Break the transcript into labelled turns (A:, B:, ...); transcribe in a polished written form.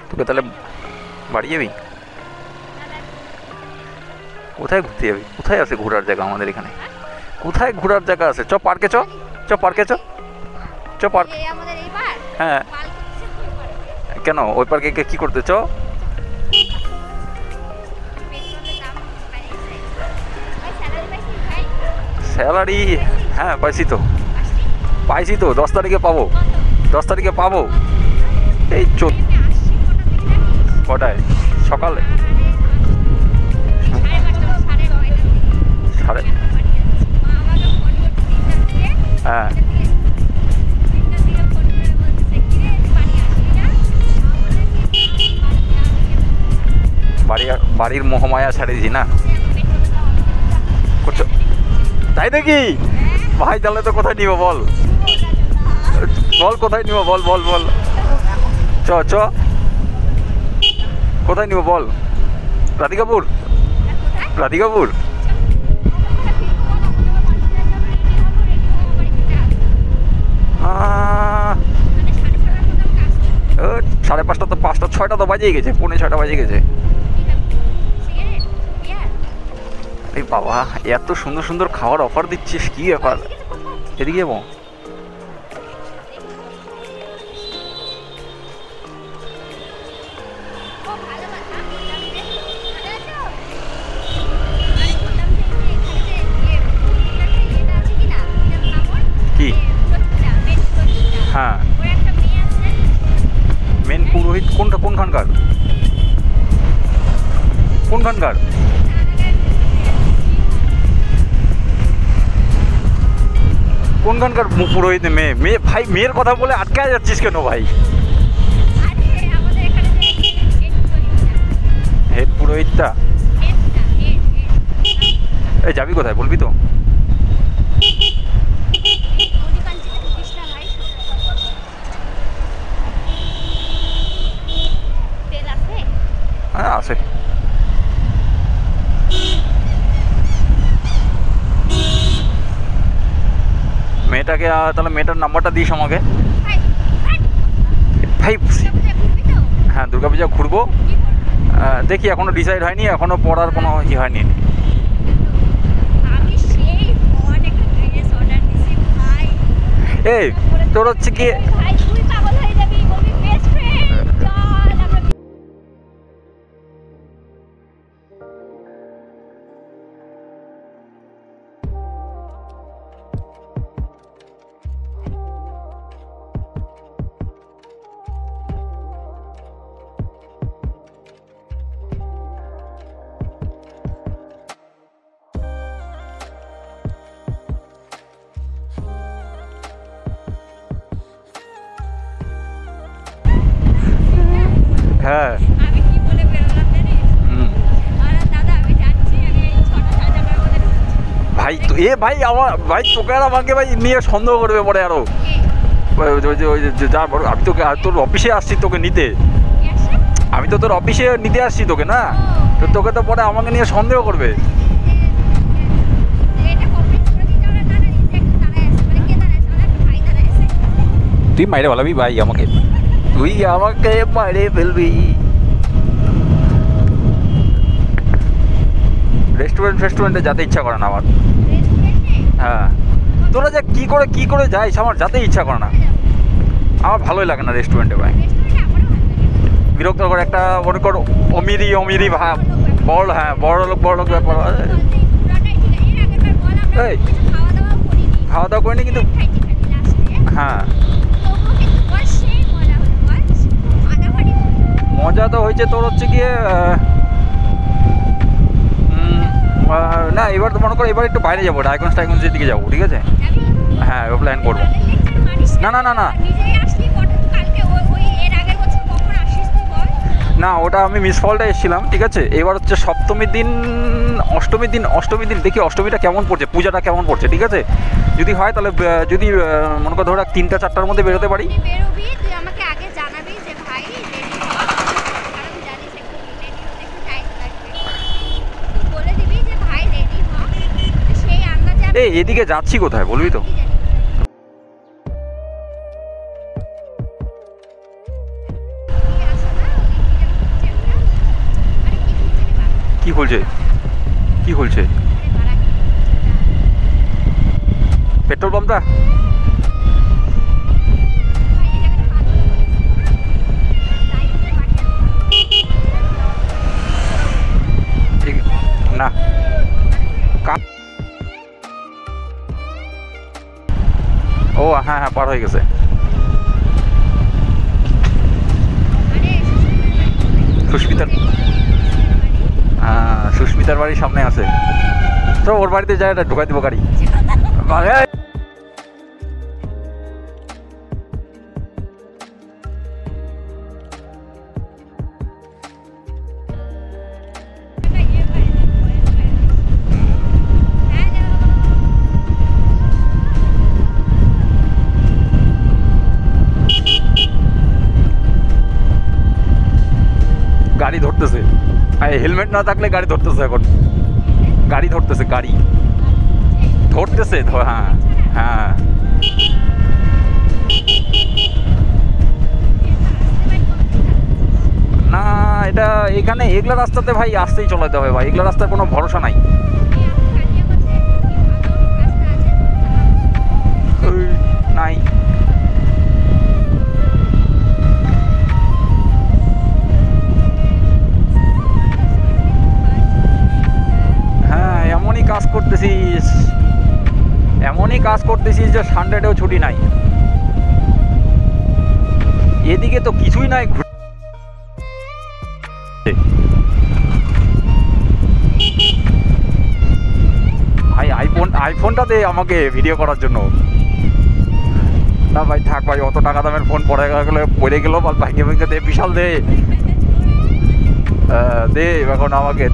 A: তোকে তাহলে বাড়ি যাবি? কোথায় ঘুরতে যাবি? কোথায় আছে ঘোরার জায়গা আমাদের এখানে? কোথায় ঘোরার জায়গা আছে? চ পার্কে, চ চ পার্কে, চ চ পার্ক। হ্যাঁ, কেন ওই পার্কে কি করতে? চ। স্যালারি? হ্যাঁ পাইছি তো, পাইছি তো, 10 তারিখে পাবো, 10 তারিখে পাবো। এই কটায়? সকালে? সাড়ে? হ্যাঁ, বাড়ির মোহমায়া ছাড়িয়েছি না করছো, তাই নাকি? ভাই তাহলে তো কোথায় নিব বল, বল কোথায় নিব, বল বল বল। চ চ, কোথায় নিব বল? রাধিকাপুর? রাধিকাপুর? সাড়ে 5টা তো, 5টা 6টা তো বাজিয়ে গেছে, পৌনে 6টা বাজিয়ে গেছে। এই বাবা, এত সুন্দর সুন্দর খাওয়ার অফার দিচ্ছিস, কি ব্যাপার? এদিকে যাবো? কি? হ্যাঁ, মেন পুরোহিত কোনটা? কোনখানকার? কোনখানকার? কোনখানকার পুরোহিত? মেয়ে? মেয়ে? ভাই মেয়ের কথা বলে আটকে যাচ্ছিস কেন ভাই? হেড পুরোহিতটা? এই যাবি কোথায় বলবি তো? হ্যাঁ আছে। মেয়েটাকে তাহলে মেয়েটার নাম্বারটা দিস আমাকে। ভাই হ্যাঁ, দুর্গাপূজা ঘুরবো, দেখি এখনো ডিসাইড হয়নি, এখনো পড়ার কোনো ই হয়নি। এই তোর হচ্ছে কি, হ্যাঁ ভাই, এ ভাই আমার ভাই, তোকে আর আমাকে ভাই নিয়ে সন্দেহ করবে পরে আরো। যা বড়, আমি তোকে তোর অফিসে আসছি তোকে নিতে, আমি তো তোর অফিসে নিতে আসছি তোকে, না তো তোকে তো পরে আমাকে নিয়ে সন্দেহ করবে। তুই মাইরে বলাবি ভাই আমাকে, তুই আমাকে মাইরে ফেলবি। রেস্টুরেন্টে যেতে ইচ্ছা করে না আমার। হ্যাঁ, তোরা যা কি করে যাইস, আমার যেতে ইচ্ছা করে না, আমার ভালোই লাগে না রেস্টুরেন্টে ভাই। বিরক্ত করে একটা, মনে করো অমিরি ভাব, বড়, হ্যাঁ বড় লোক ব্যাপার। এই খাওয়া দাওয়া করিনি কিন্তু, হ্যাঁ মজা তো হয়েছে তোর হচ্ছে গিয়ে, না এবার তো মনে করো এবার একটু বাইরে যাবো, ডায়গনসের দিকে যাবো, ঠিক আছে? হ্যাঁ এবার প্ল্যান করবো। না না না না না, ওটা আমি মিস ফলটা এসেছিলাম, ঠিক আছে? এবার হচ্ছে সপ্তমীর দিন, অষ্টমীর দিন দেখি অষ্টমীটা কেমন পড়ছে, পূজাটা কেমন পড়ছে, ঠিক আছে? যদি হয় তাহলে, যদি মনে করো ধরো 3টা-4টার মধ্যে বেরোতে পারি। এই এদিকে যাচ্ছি কোথায় বলবি তো? কি খুলছে? কি খুলছে? পেট্রোল পাম্পটা? না ও হ্যাঁ হ্যাঁ, পার হয়ে গেছে। সুস্মিতার, হ্যাঁ সুস্মিতার বাড়ির সামনে আছে। তো ওর বাড়িতে যাই, এটা ঢুকাই দিব গাড়ি। গাড়ি ধরতেছে, হেলমেট না থাকলে গাড়ি ধরতেছে। এখন গাড়ি ধরতেছে, গাড়ি ধরতেছে। হ্যাঁ হ্যাঁ, না এটা এখানে এগুলা রাস্তাতে ভাই আসতেই চলাতে হবে ভাই, এগুলা রাস্তার কোনো ভরসা নাই। নাই হ্যাঁ, এমনই কাজ করতেছিস, এমনই কাজ করতেছিস যে সানডেতেও ছুটি নাই। এদিকে তো কিছুই নাই। ভাই আইফোনটা দে আমাকে ভিডিও করার জন্য। না ভাই থাক ভাই, অত টাকা দামের ফোন পড়ে গেল ভাঙে ভেঙে দে, বিশাল দে। দে এখন আমাকে।